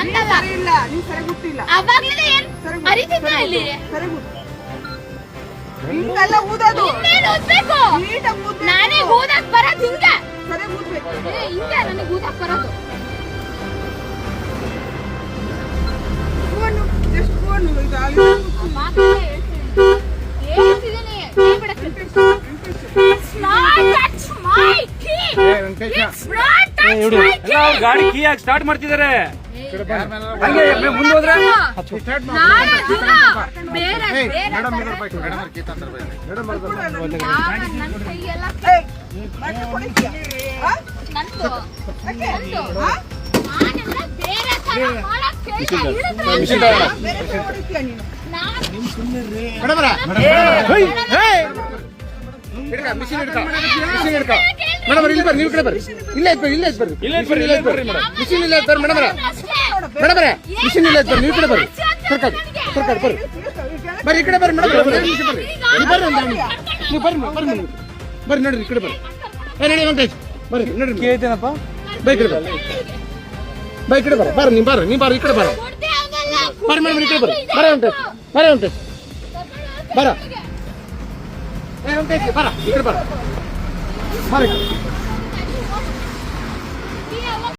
ಅಂತಲ್ಲ ಇಲ್ಲ ನೀವು ಸರಿ ಗೊತ್ತಿಲ್ಲ ಅವಾಗ್ಲೇ ಏನ್ ಅರಿತಿದ್ದ ಇಲ್ಲಿ ಹಿಂಗೆಲ್ಲ ಊದೋದು ಇನ್ನೇನು ಊದ್ಬೇಕು ನೀಟಾಗಿ ಊದ್ಬೇಕು ನಾನೇ ಊದಕ್ ಬರೋದು ಹಿಂಗೆ ಸರಿ ಊದ್ಬೇಕು ಹಿಂಗೆ ನನಗೆ ಊದಕ್ ಬರೋದು ಫೋನು ಜಸ್ಟ್ ಫೋನು ಇದು ಅಲ್ಲಿ ಹೇಳ್ತಿದ್ದೀನಿ ಕೈ ಬಿಡಕ್ಕೆ It's not touch my key. It's not touch my key. ಎಲ್ಲ ಗಾಡಿ ಕೀ ಹಾಕಿ ಸ್ಟಾರ್ಟ್ ಮಾಡ್ತಿದ್ದಾರೆ ಹಂಗೆ ಮುಂದೆ ಹೋದ್ರೆ ನಾಳೆ ದಿನ ಬೇರೆ ಬೇರೆ ನಂದು ನಾನೆಲ್ಲ ಬೇರೆ ತರ ಮಾಡಕ್ಕೆ ಬೇರೆ ಹೊಡಿತೀಯ ನೀನು ಮೇಡಮ್ ಇಲ್ಲಿ ಬರ್ರಿ ನೀವು ಕಡೆ ಬರ್ರಿ ಇಲ್ಲೇ ಬರ್ರಿ ಮಿಷಿನ್ ಇಲ್ಲ ಬರ್ರಿ ಮೇಡಮ್ ಮಿಷಿನ್ ಇಲ್ಲ ಬರ್ರಿ ನೀವು ಕಡೆ ಬರ್ರಿ ಸರ್ಕಾರ ಬರ್ರಿ ಬರ್ರಿ ಈ ಕಡೆ ಬರ್ರಿ ಮೇಡಮ್ ನೀವು ಬರ್ರಿ ಬರ್ರಿ ನೋಡ್ರಿ ಈ ಕಡೆ ಬರ್ರಿ ನಡಿ ವೆಂಕಟೇಶ್ ಬರ್ರಿ ನೋಡ್ರಿ ಕೇಳ್ತೇನಪ್ಪ ಬೈ ಕಡೆ ಬರ್ರಿ ಬೈ ಕಡೆ ಬರ್ರಿ ಬರ್ರಿ ನೀವು ಬರ್ರಿ ಈ ಕಡೆ ಬರ್ರಿ ಬರ್ರಿ ಮೇಡಮ್ ಈ ಕಡೆ ಬರ್ರಿ ಬರ್ರಿ ವೆಂಕಟೇಶ್ ಬರ ವೆಂಕಟೇಶ್ ಬರ ಈ ಕಡೆ ಬರ ಬರ್ರಿ